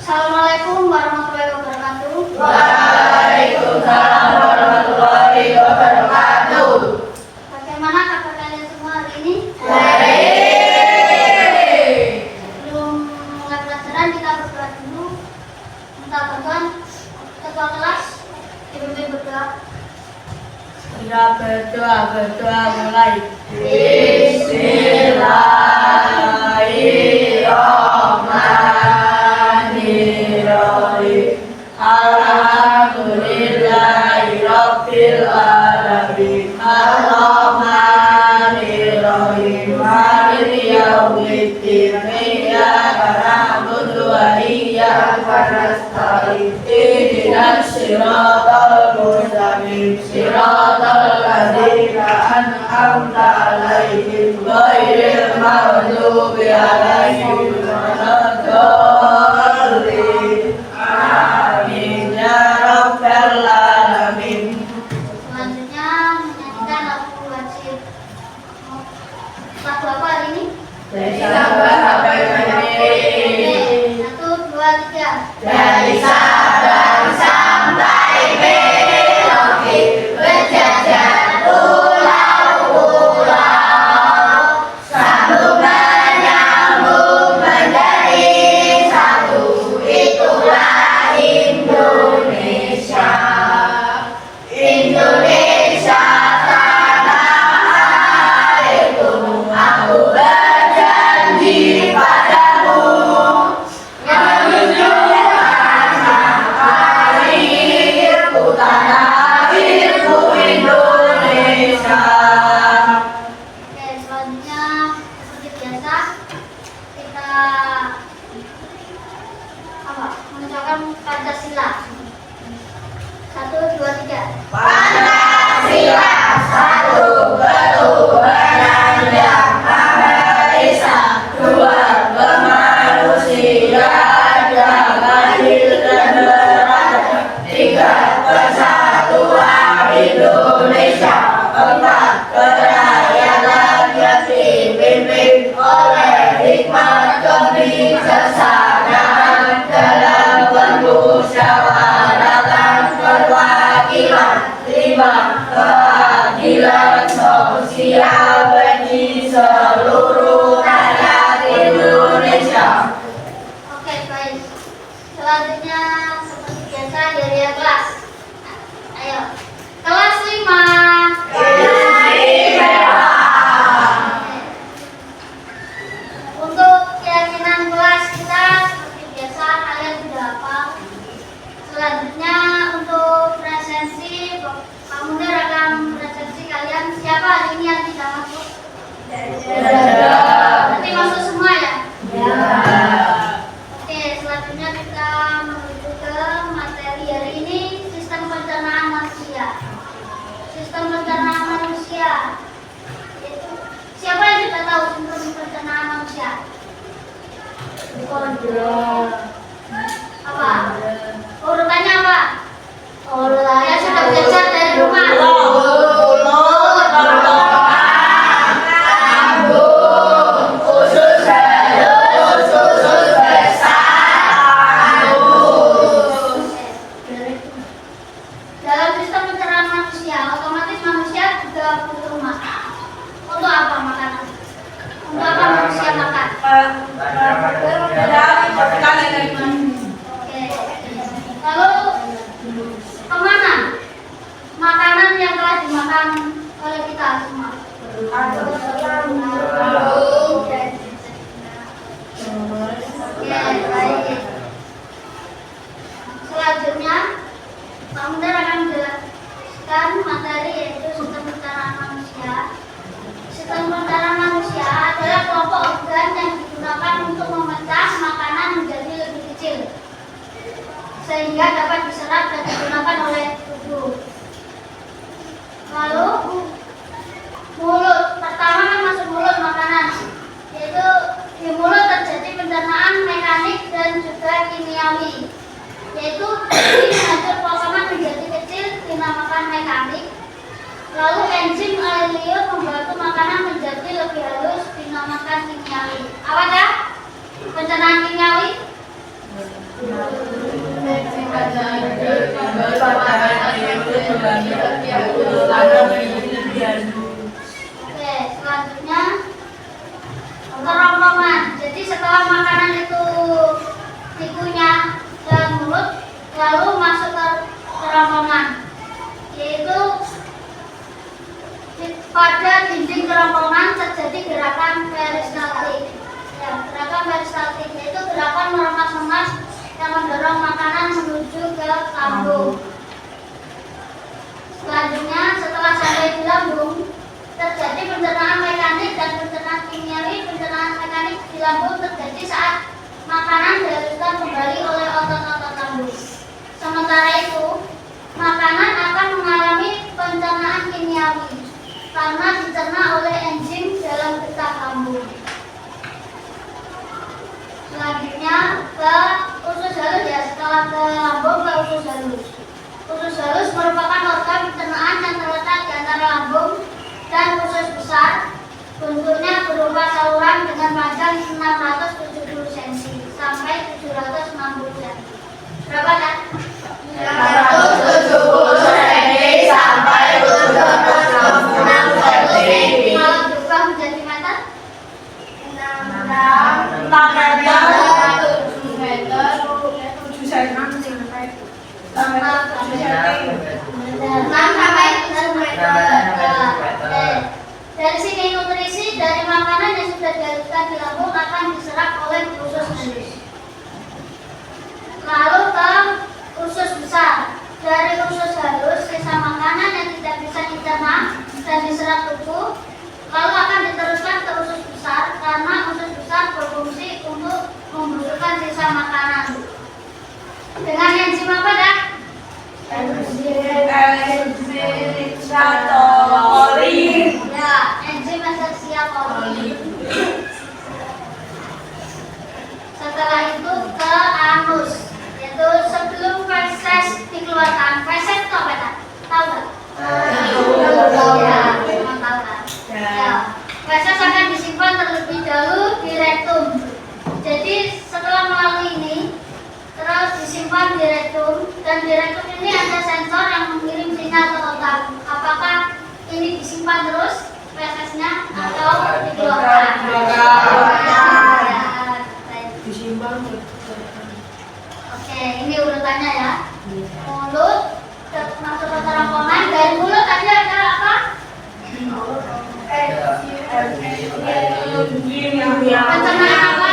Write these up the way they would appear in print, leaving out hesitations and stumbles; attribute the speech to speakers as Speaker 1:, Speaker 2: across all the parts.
Speaker 1: Assalamualaikum warahmatullahi wabarakatuh.
Speaker 2: Waalaikumsalam warahmatullahi wabarakatuh.
Speaker 1: Bagaimana kabar kalian semua hari ini?
Speaker 2: Baik.
Speaker 1: Sebelum mulai pelajaran kita berdoa dulu. Minta bantuan ketua kelas. Dipimpin berdoa.
Speaker 2: Kita berdoa mulai. Bismillahirrahmanirrahim. Alhamdulillahirabbil alamin. Arrahmanirrahim. Maliki yaumiddin. Iyyaka na'budu wa iyyaka nasta'in. Ihdinas siratal mustaqim. Siratal ladzina an'amta 'alaihim ghairil maghdubi 'alaihim waladdallin. Amin ya rabbal alamin.
Speaker 1: Selanjutnya menyanyikan lagu wajib. Lagu apa hari ini?
Speaker 2: Dari Sabang sampai Merauke.
Speaker 1: Oke, 1, 2, 3.
Speaker 2: Dari Sabang sampai Merauke, berjajar pulau-pulau, sambung menyambung menjadi satu, itulah Indonesia. Indonesia tanah airku, aku berjanji padamu, tanah airku Indonesia.
Speaker 1: Oke, selanjutnya seperti biasa kita mengucapkan Pancasila. 1, 2, 3.
Speaker 2: Pancasila, satu ketuhanan yang Maha Esa, dua kemanusiaan adil dan beradab, tiga persatuan Indonesia, empat kerakyatan yang dipimpin oleh hikmat kebijaksanaan dalam permusyawaratan perwakilan, lima keadilan sosial bagi seluruh rakyat Indonesia.
Speaker 1: Oke, baik. Selanjutnya seperti biasa dari kelas. Ayo. Kelas 5. Untuk keyakinan kelas kita seperti biasa kalian sudah hafal. Selanjutnya untuk presensi, Pak Munir akan presensi kalian. Siapa hari ini yang tidak masuk? Nanti masuk semua ya? Oke, selanjutnya kita menuju ke materi hari ini, sistem pencernaan manusia. Sistem pencernaan manusia. Siapa yang tidak tahu sistem pencernaan manusia? Apa? Urutannya apa? Ya sudah belajar dari rumah. Dalam sistem pencernaan manusia, otomatis manusia juga butuh makan. Untuk apa makanan? Untuk apa manusia makan? Oke. Lalu kemana makanan yang telah dimakan oleh kita semua? Oke, baik. Selanjutnya, Pak Munir akan menjelaskan materi yaitu sistem pencernaan manusia. Sistem pencernaan manusia adalah kelompok organ yang digunakan untuk memecah makanan menjadi lebih kecil sehingga dapat diserap dan digunakan oleh tubuh. Lalu mulut, pertama kan masuk mulut makanan, yaitu di mulut terjadi pencernaan mekanik dan juga kimiawi, yaitu menghancur potongan menjadi kecil dinamakan mekanik. Lalu enzim alelium membantu makanan menjadi lebih halus dinamakan kimiawi. Apa dah? Pencernaan kimiawi? gerakan meremas-remas yang mendorong makanan menuju ke lambung. Selanjutnya, setelah sampai di lambung, terjadi pencernaan mekanik dan pencernaan kimiawi. Pencernaan mekanik di lambung terjadi saat makanan dihaluskan kembali oleh otot-otot lambung. Sementara itu, makanan akan mengalami pencernaan kimiawi karena dicerna oleh enzim dalam getah lambung. Selanjutnya ke usus halus ya, setelah ke lambung ke usus halus. Usus halus merupakan organ pencernaan yang terletak di antara lambung dan usus besar. Bentuknya berupa saluran dengan panjang 670 cm sampai 760 cm. Berapa kan?
Speaker 2: 170 cm sampai 760 cm.
Speaker 1: Kalau berubah menjadi meter?
Speaker 2: 4 meter, 7 meter, 7 cm.
Speaker 1: 6 sampai 7 meter. Dari sini nutrisi dari makanan yang sudah dihaluskan di lambung akan diserap oleh usus halus. Lalu ke usus besar. Dari usus halus, sisa makanan yang tidak bisa dicerna dan diserap tubuh lalu akan diteruskan ke usus besar karena usus besar berfungsi untuk membusukkan sisa makanan. Dengan enzim apa dah? Ya, enzim esensial koli. Setelah itu ke anus, yaitu sebelum feses dikeluarkan. Feses itu apa dah? Tahu nggak? Ya, memang tahu kan? Ya, feses akan disimpan terlebih dahulu di rektum. Jadi setelah melalui ini, terus disimpan di rektum, dan di rektum ini ada sensor yang mengirim sinyal ke otak. Apakah ini disimpan terus fesesnya atau dikeluarkan?
Speaker 2: Disimpan.
Speaker 1: Oke, ini urutannya ya. Mulut masuk ke kerongkongan. Dari mulut tadi ada apa? Pencernaan apa?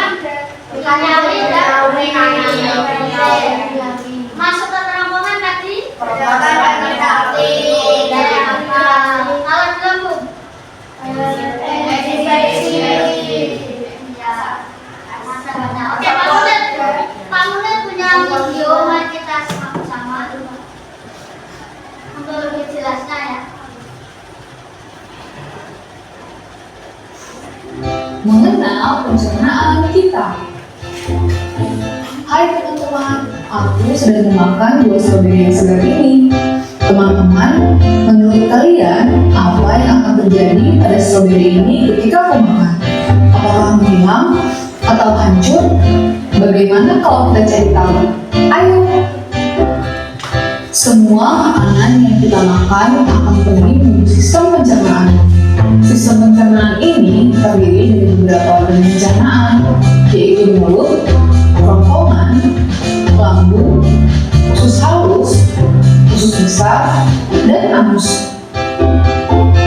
Speaker 1: Kimiawi dan masuk ke kerongkongan tadi. Alat lambung. Oke, Pak Munir punya video, mari kita simak bersama untuk lebih jelasnya ya.
Speaker 3: Mengenal pencernaan kita. Hai teman-teman, aku sedang memakan buah stroberi yang segar ini. Teman-teman, menurut kalian apa yang akan terjadi pada stroberi ini ketika aku makan? Apakah menghilang atau hancur? Bagaimana kalau kita cari tahu? Ayo! Semua makanan yang kita makan akan pergi menuju sistem pencernaan. Sistem pencernaan ini terdiri dari beberapa organ pencernaan, yaitu mulut, kerongkongan, lambung, usus halus, usus besar, dan anus.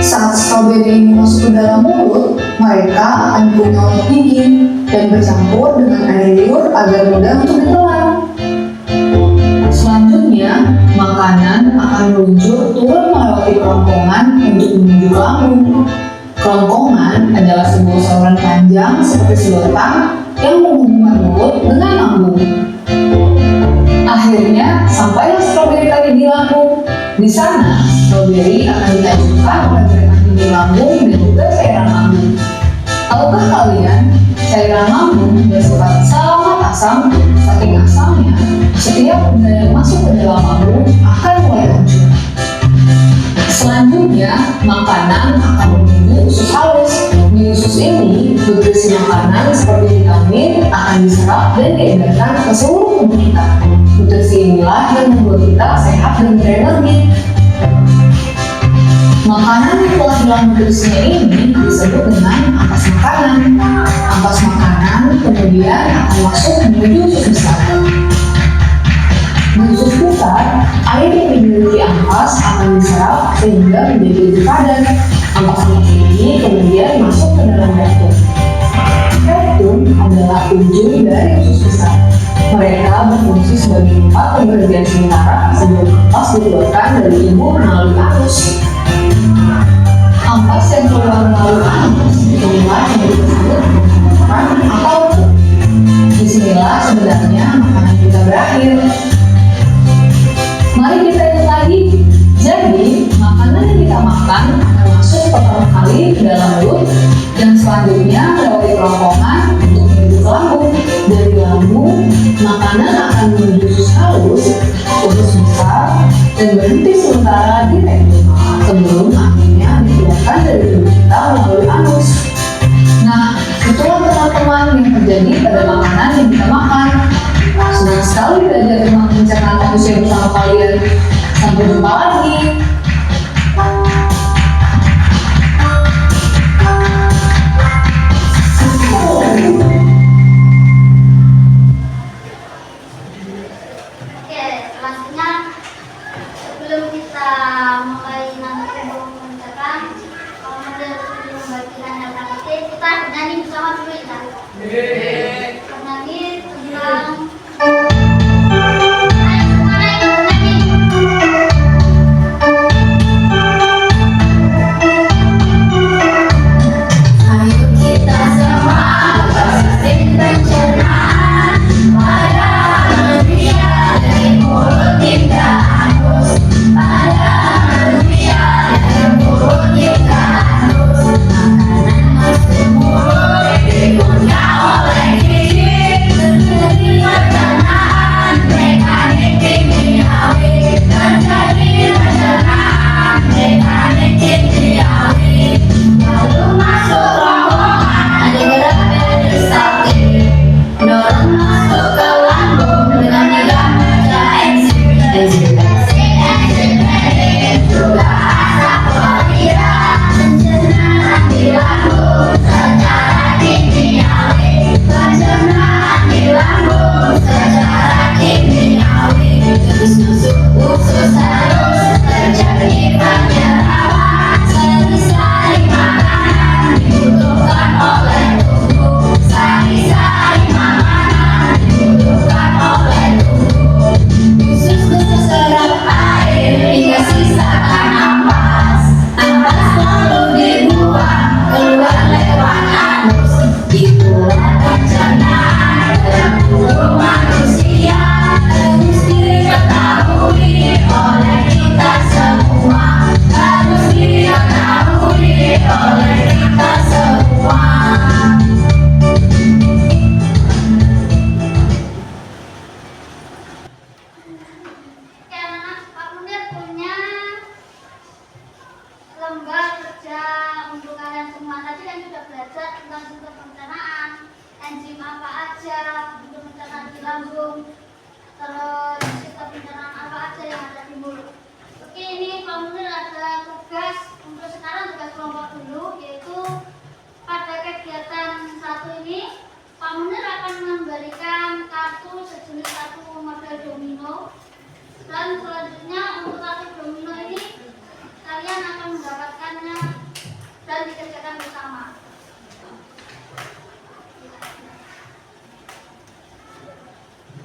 Speaker 3: Saat stroberi ini masuk ke dalam mulut, mereka akan punya otot gigi dan bercampur dengan air liur agar mudah untuk ditelan. Selanjutnya, makanan akan meluncur turun melewati kerongkongan untuk menuju ke lambung. Kerongkongan adalah sebuah saluran panjang seperti sedotan yang menghubungkan mulut dengan lambung. Akhirnya, sampailah stroberi tadi di lambung. Di sana, stroberi akan dihancurkan oleh gerakan tinggi lambung dan juga cairan lambung. Tahukah kalian, cairan lambung bersifat sangat asam. Saking asamnya, setiap benda yang masuk ke dalam lambung akan mulai hancur. Selanjutnya, makanan akan menuju usus halus. Di usus ini, nutrisi makanan seperti vitamin akan diserap dan diedarkan ke seluruh tubuh kita. Nutrisi inilah yang membuat kita sehat dan berenergi. Makanan yang telah hilang nutrisinya ini disebut dengan ampas makanan. Ampas makanan kemudian akan masuk menuju usus besar. Di usus besar, air yang dimiliki ampas akan diserap sehingga menjadi lebih padat. Ampas ini kemudian masuk ke dalam rektum. Rektum adalah ujung dari usus besar. berfungsi sebagai tempat pemberhentian sementara sebelum ampas dikeluarkan dari tubuh melalui anus. Ampas yang keluar melalui anus inilah yang disebut makanan atau disinilah sebenarnya makanan kita berakhir. Mari kita ingat lagi. Jadi, makanan yang kita makan akan masuk pertama kali ke dalam mulut dan selanjutnya melewati kerongkongan untuk menuju ke lambung. Dari lambung, makanan akan menuju usus halus, usus besar, dan berhenti sementara di rektum sebelum akhirnya dikeluarkan dari tubuh kita melalui anus. Nah, itulah teman-teman yang terjadi pada makanan yang kita makan. Senang sekali belajar tentang pencernaan manusia bersama kalian. Sampai jumpa lagi.
Speaker 1: Oke, selanjutnya sebelum kita mulai nanti mengerjakan model sebelum membagikan yang tadi kita bernyanyi bersama dulu ya. Bernyanyi tentang lembar kerja untuk kalian semua. Tadi kan sudah belajar tentang sistem pencernaan, enzim apa aja untuk pencernaan di lambung, terus sistem pencernaan apa aja yang ada di mulut. Oke, ini Pak Munir ada tugas untuk sekarang, tugas kelompok dulu, yaitu pada kegiatan satu ini Pak Munir akan memberikan kartu sejenis kartu model domino, dan selanjutnya untuk kartu domino ini kalian akan mendapatkannya dan dikerjakan bersama.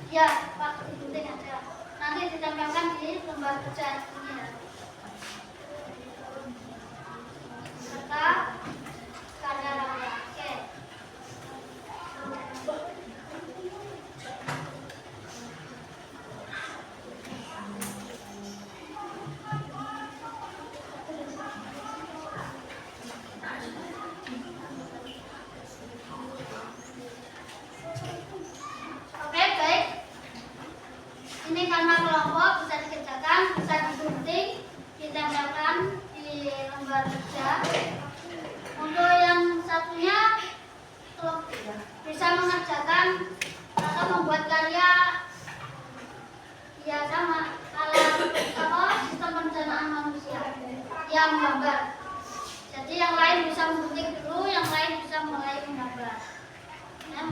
Speaker 1: Ya, Pak, digunting aja. Nanti ditempelkan di lembar kerja ini ya. Serta karya raya. Oke. Oke, baik. Ini karena kelompok bisa dikerjakan, bisa digunting, ditempelkan di lembar kerja. Untuk yang satunya bisa mengerjakan atau membuat karya ya sama sistem pencernaan manusia yang menggambar. Jadi yang lain bisa menggunting dulu, yang lain bisa mulai menggambar. Ya.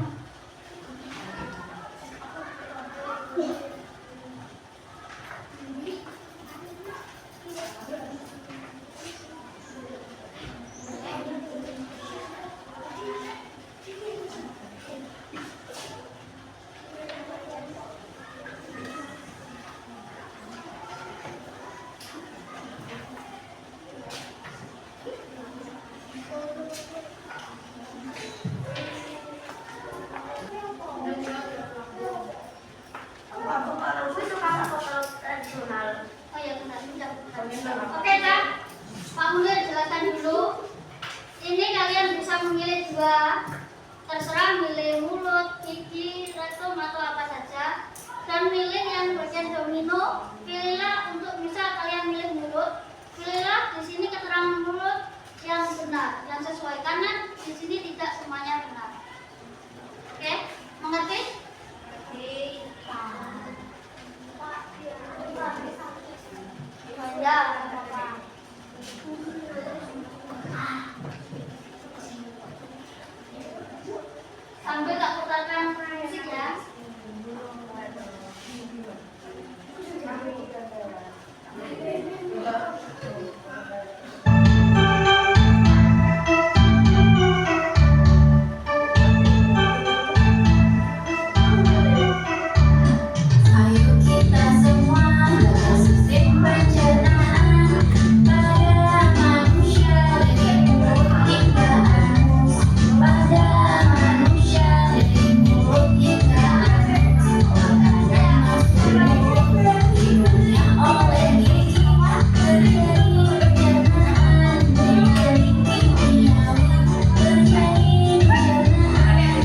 Speaker 1: Oke Kak, Pak Munir jelaskan dulu. Ini kalian bisa memilih dua, terserah milih mulut, gigi, rektum atau apa saja. Dan milih yang bagian domino, pilihlah untuk bisa kalian milih mulut. Pilihlah di sini keterangan mulut yang benar, yang sesuai karena di sini tidak semuanya benar. Oke, mengerti? Ya, sambil tak putarkan musik ya.
Speaker 4: Ayo kita semua dalam sistem pencernaan pada manusia dari mulut hingga anus. Pada manusia dari mulut hingga anus. Makanan masuk mulut didunia oleh gigi. Terjadi pencernaan menjadi kimiawi. Terjadi pencernaan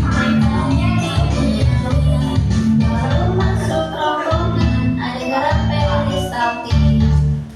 Speaker 4: menjadi kimiawi. Dorong masuk kerongkongan ada garam peristaltik.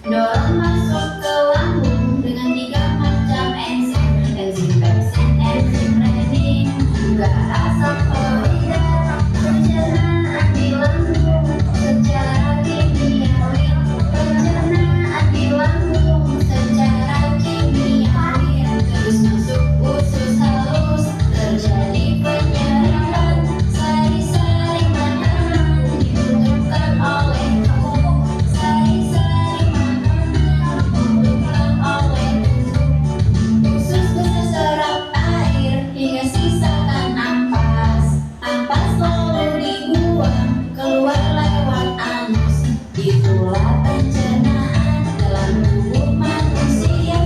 Speaker 4: Dorong masuk ke lambung dengan 3 macam enzim. Enzim pepsin, enzim renin, juga asam folat. Pencernaan di lambung secara kimiawi. Pencernaan di lambung secara kimiawi. Terus masuk usus halus, terjadi penyerapan. Sari-sari makanan dibutuhkan oleh tubuh. Sari-sari makanan dibutuhkan oleh tubuh. Usus bisa serap air hingga sisakan ampas. Ampas lalu dibuang keluar lewat anus. Itulah pencernaan dalam tubuh manusia.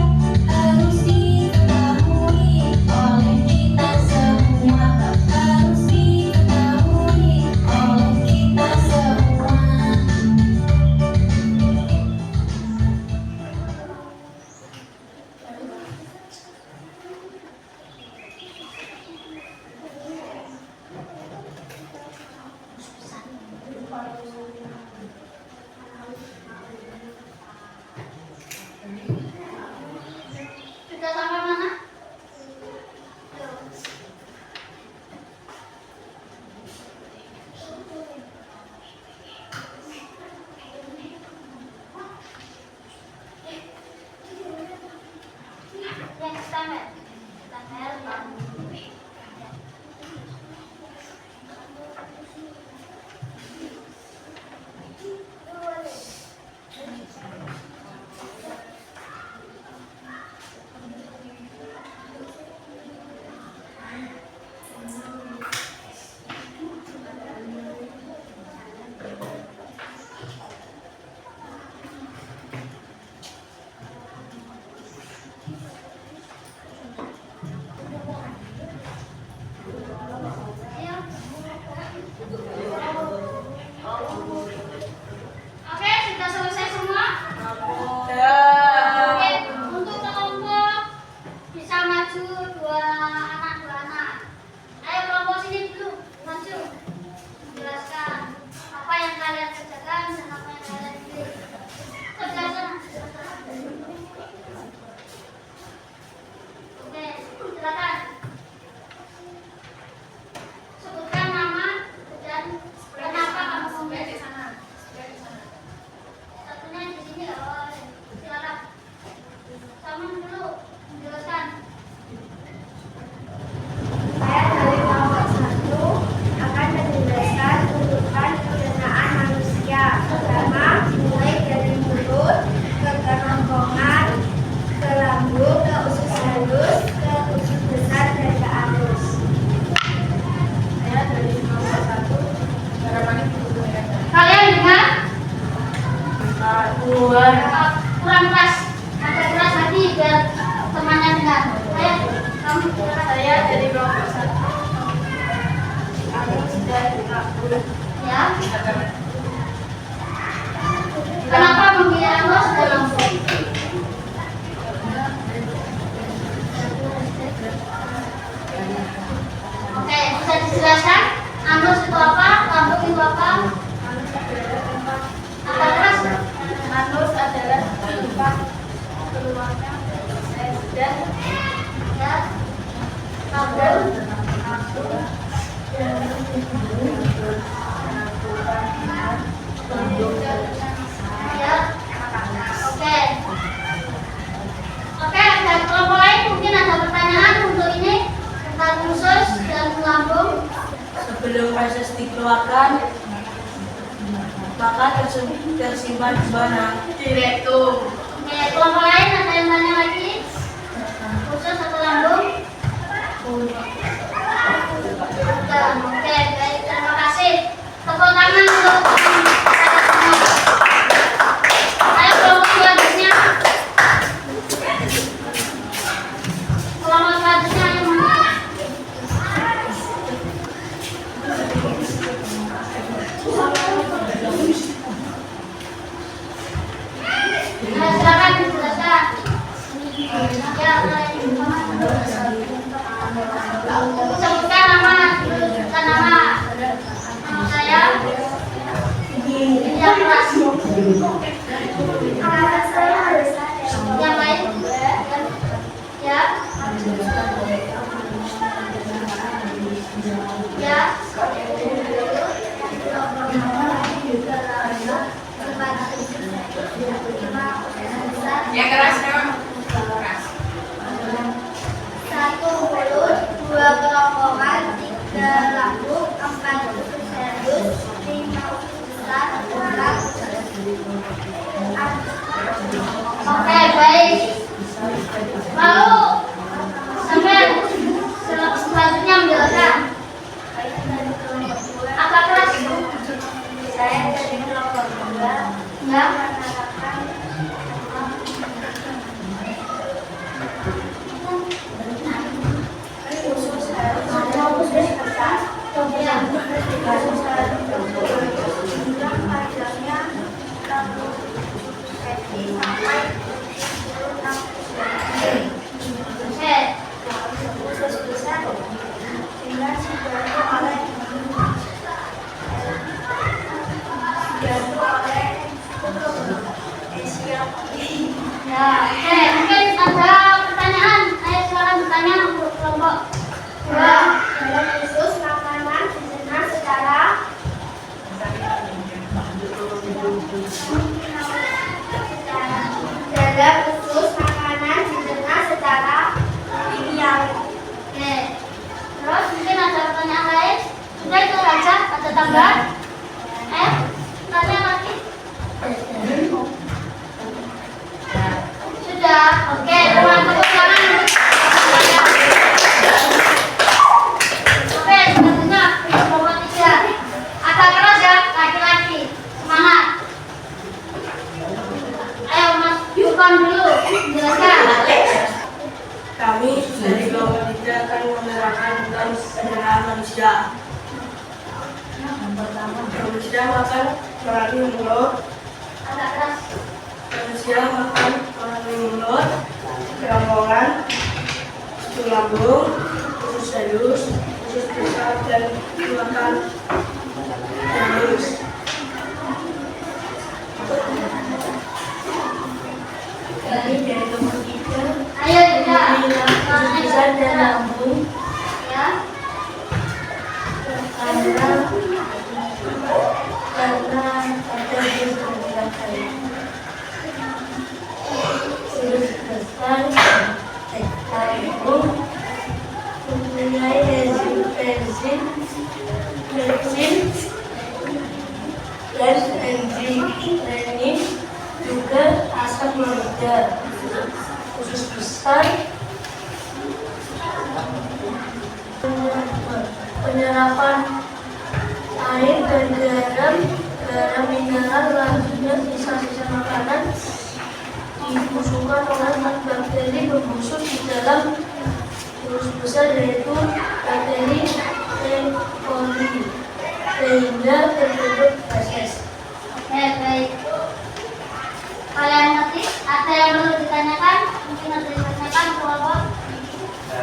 Speaker 4: Harus diketahui oleh kita semua. Harus diketahui oleh kita semua.
Speaker 1: Sudah sampai mana? Yang sampai. Oke, sudah selesai semua? Oke, untuk kelompok bisa maju dua anak. Ayo kelompok sini dulu, maju. Jelaskan apa yang kalian kerjakan dan apa yang kalian pilih. Kerja sana. Oke, silakan. Sebutkan nama dan kenapa kamu memilih sana. Satunya di sini loh. Silakan. Sama dulu menjelaskan.
Speaker 2: Saya dari kelompok 1 akan menjelaskan urutan pencernaan manusia. Pertama, mulai dari mulut ke kerongkongan, ke lambung, ke usus halus, ke usus besar dan ke anus. Saya dari kelompok 1.
Speaker 1: Kalian dengar?
Speaker 2: Dua.
Speaker 1: Kurang keras. Agak keras lagi biar temannya dengar. Ayo, kamu silakan.
Speaker 2: Saya dari kelompok 1. Anus dan lambung.
Speaker 1: Ya. Kenapa memilih anus dan lambung? Kata keras.
Speaker 2: Manus adalah tempat keluarnya dan
Speaker 1: Ya. Kabel. Ya. Oke. Oke, ada kelompok lain mungkin ada pertanyaan untuk ini tentang usus dan lambung.
Speaker 5: Sebelum feses dikeluarkan, maka tersimpan di mana? Di rectum.
Speaker 1: Oke, kelompok lain ada yang tanya lagi? Usus atau lambung? Bukan. Oke, baik. Terima kasih. Tepuk tangan untuk kita semua. Ayo kelompok selanjutnya. Kelompok selanjutnya yang mana? Silakan dijelaskan. Ya, sebutkan nama, sebutkan nama. Nama saya. Yang keras.
Speaker 2: nama saya Alisa.
Speaker 1: Yang lain. Ya. Ya.
Speaker 5: Yang keras memang keras.
Speaker 2: 1 mulut, 2 kerongkongan, 3 lambung, 4 usus halus, 5 usus besar, 6
Speaker 1: Oke, baik. Lalu sampai selanjutnya menjelaskan. Apa kelas?
Speaker 2: saya dari kelompok 2
Speaker 1: Ya.
Speaker 2: menerapkan usus halus dan usus besar.
Speaker 1: Ya.
Speaker 2: Usus halus jumlah panjangnya 60 cm sampai 26 cm.
Speaker 1: Oke.
Speaker 2: Usus besar dengan dibantu oleh
Speaker 1: Ya, oke. Mungkin ada pertanyaan. Ayo silakan bertanya untuk kelompok 2.
Speaker 2: dalam usus makanan dicerna secara kimiawi.
Speaker 1: Oke. Terus mungkin ada pertanyaan lain? Sudah itu saja. Ada tambahan? Tanya lagi? Sudah. Oke. Teman tepuk tangan untuk saya. Oke. Selanjutnya kelompok 3. Agak keras ya, laki-laki. Semangat. Ayo Mas Yufan dulu. Jelaskan.
Speaker 5: Kami dari kelompok 3 akan menerangkan tentang penyerahan manusia. Manusia makan melalui mulut.
Speaker 1: Agak keras.
Speaker 5: Manusia makan melalui mulut, kerongkongan, lambung, usus halus, usus besar, dan makan halus. Kami dari kelompok 3
Speaker 1: Ayo juga.
Speaker 5: usus besar dan lambung
Speaker 1: Ya.
Speaker 5: karena ada di sekitar saya. Usus besar lambung mempunyai enzim dan enzim renin juga asam lambda. Usus besar penyerapan air dan garam mineral, selanjutnya sisa-sisa makanan dibusukkan oleh bakteri pembusuk di dalam usus besar, yaitu bakteri E. coli, sehingga terbentuk feses.
Speaker 1: Oke, baik. Kalian ngerti? Ada yang perlu ditanyakan? Mungkin ada yang ditanyakan kelompok.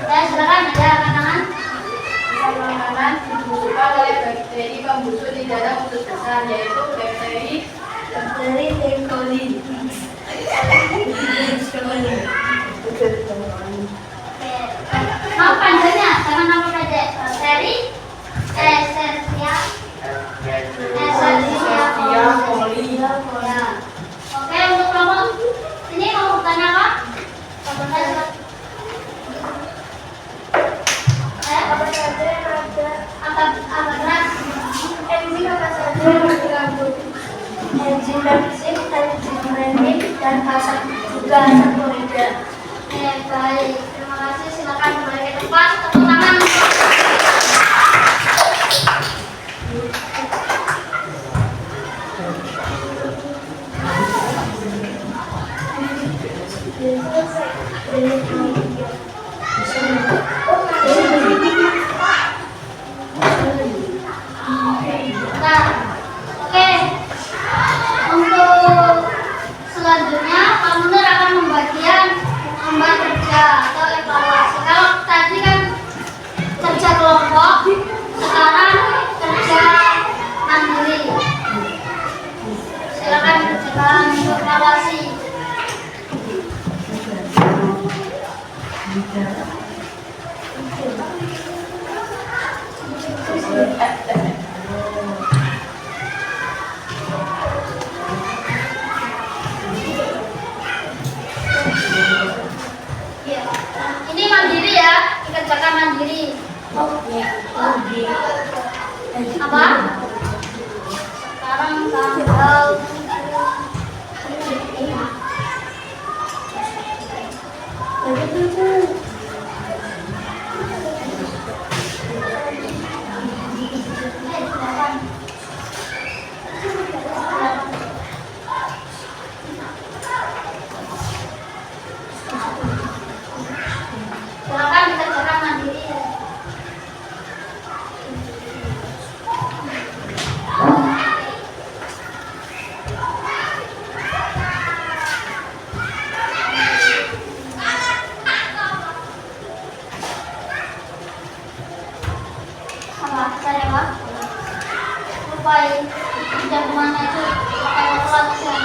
Speaker 1: Ya, silakan ada angkat tangan.
Speaker 6: Makanan dibusukkan oleh bakteri pembusuk di dalam usus besar, yaitu
Speaker 2: Dari Tengkoli.
Speaker 1: Oke. Nama panjangnya, sama nama pendek. Sersia
Speaker 5: Poli.
Speaker 1: Ya. Oke, untuk kelompok ini mau bertanya apa?
Speaker 2: Apa saja yang ada?
Speaker 1: Apa berat?
Speaker 2: Enzim apa saja yang tergabung? Enzim pepsid, enzim renin, dan asam juga asam klorida.
Speaker 1: Oke, baik. Terima kasih. Silakan kembali ke tempat. Tepuk tangan. Nah, oke. Untuk selanjutnya, Pak Munir akan membuat kerja atau evaluasi. Kalau tadi kan kerja kelompok, sekarang kerja mandiri. Silakan kerjakan untuk evaluasi. Ya. Ini mandiri ya, dikerjakan mandiri. Apa? Sekarang tanggal silakan dikerjakan mandiri. Apa? Saya Pak? Lupain jagoannya itu kayak telat ya.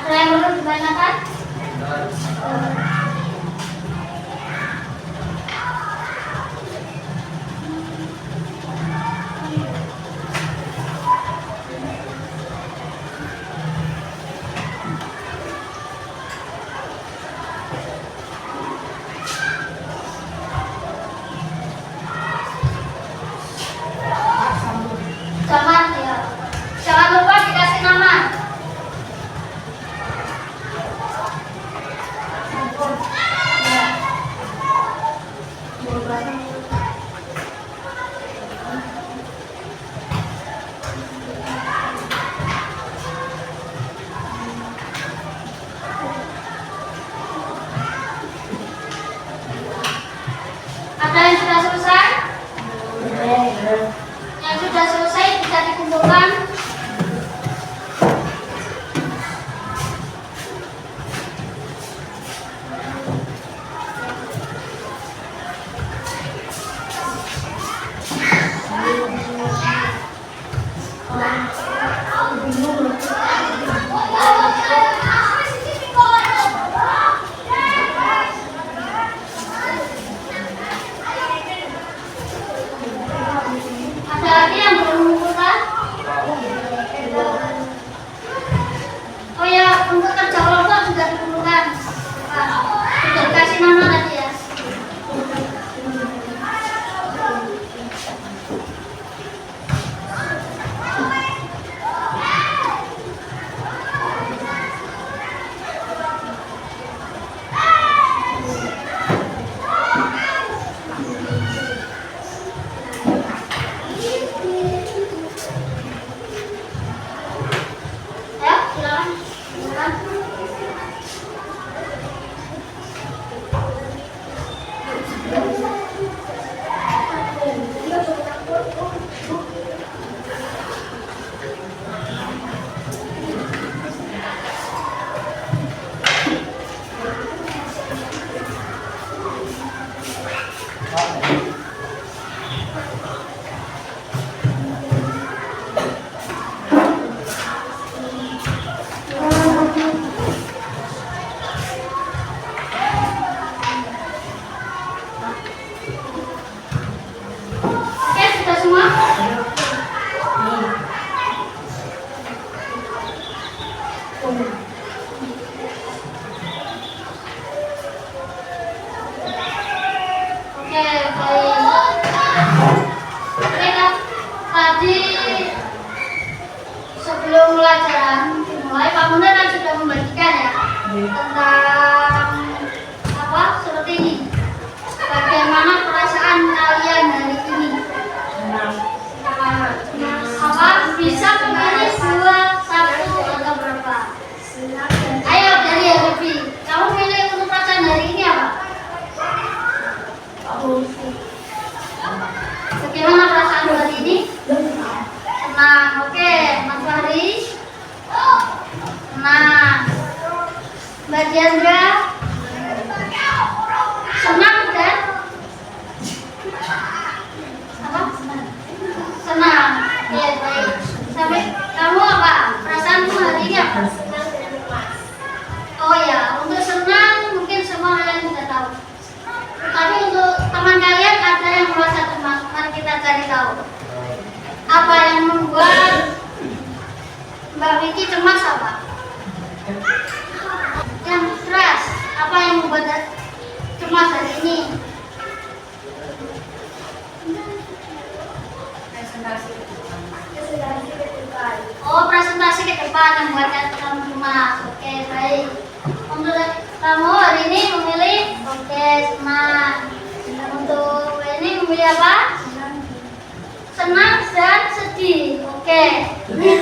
Speaker 1: Ada yang perlu ditanyakan? Jangan lupa dikasih nama. Ada yang sudah selesai? Yang sudah selesai bisa dikumpulkan. apa bisa memilih 2, 1 atau berapa?
Speaker 2: Senang dan
Speaker 1: Ayo dari Habibi, kamu pilih untuk perasaan hari ini apa? Bagaimana perasaan hari ini? Senang. Oke, Mas Fahri. Senang. Mbak Diandra. Senang dan apa? Senang. Iya, baik. Sampai kamu apa? Perasaanmu hari ini apa? Oh ya, untuk senang mungkin semua kalian sudah tahu. Tapi untuk teman kalian ada yang merasa cemas, mari kita cari tahu. Apa yang membuat Mbak Vicky cemas apa? Yang stres, apa yang membuat cemas hari ini?
Speaker 2: presentasi ke depan.
Speaker 1: Oh, presentasi ke depan yang membuat kamu cemas. Oke, baik. Untuk kamu hari ini memilih, oke, senang. Untuk ini memilih apa? Senang dan sedih. Oke.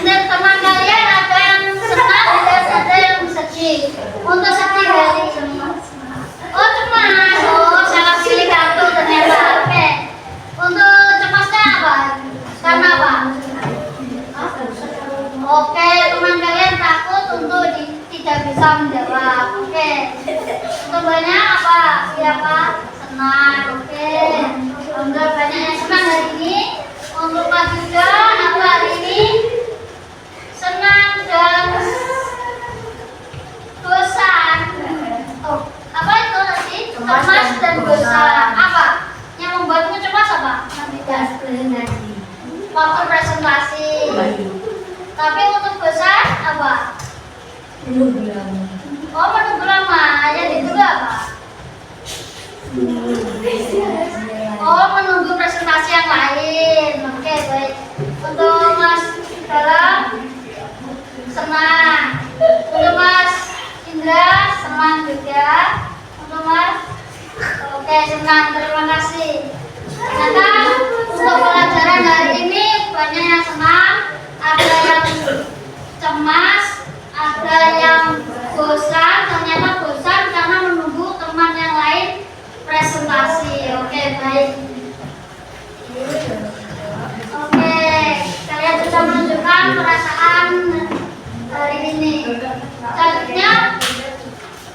Speaker 1: Dan teman kalian ada yang senang dan ada yang sedih. Untuk sedih hari ini. Oh, cemas. Oh, salah pilih kartu ternyata. Oke. Untuk cemasnya apa? Karena apa? Oke, teman kalian takut untuk tidak bisa menjawab. Oke. Untuk banyak apa? Siapa? Senang. Oke. Untuk banyak yang senang hari ini. Untuk Pak juga apa hari ini? Senang dan bosan. Oh, apa itu tadi? Cemas dan bosan. Apa? Yang membuatmu cemas apa? Waktu presentasi. Tapi untuk bosan apa? Oh, menunggu lama. Yang ditunggu apa? Oh, menunggu presentasi yang lain. Oke, baik. Untuk Mas Dalam, senang. Untuk Mas Indra, senang juga. Untuk Mas, oke, senang. Terima kasih. Ternyata untuk pelajaran hari ini banyak yang senang, ada yang cemas, ada yang bosan. Ternyata bosan karena menunggu teman yang lain presentasi. Oke, baik. Oke, kalian sudah menunjukkan perasaan hari ini. Selanjutnya,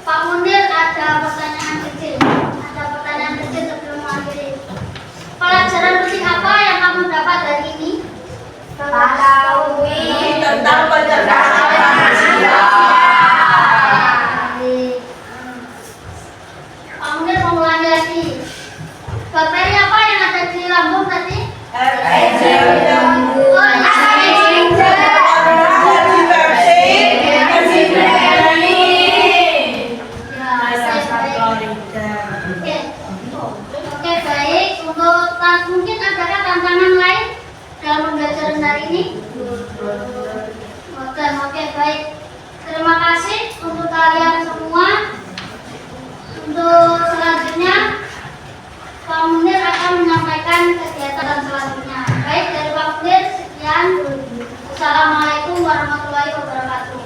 Speaker 1: Pak Munir ada pertanyaan kecil. Ada pertanyaan kecil sebelum mengakhiri. Pelajaran penting apa yang kamu dapat hari ini?
Speaker 2: Ketahui
Speaker 5: Tentang pencernaan manusia.
Speaker 1: Pak Munir mengulangi lagi. Bakteri apa yang ada di lambung tadi? Oh, Oke, baik. Untuk mungkin adakah tantangan lain dalam pembelajaran hari ini? Oke, baik. Terima kasih untuk kalian semua. Untuk selanjutnya, Pak Munir akan menyampaikan kegiatan selanjutnya. Baik, dari Pak Munir sekian. Assalamualaikum warahmatullahi wabarakatuh.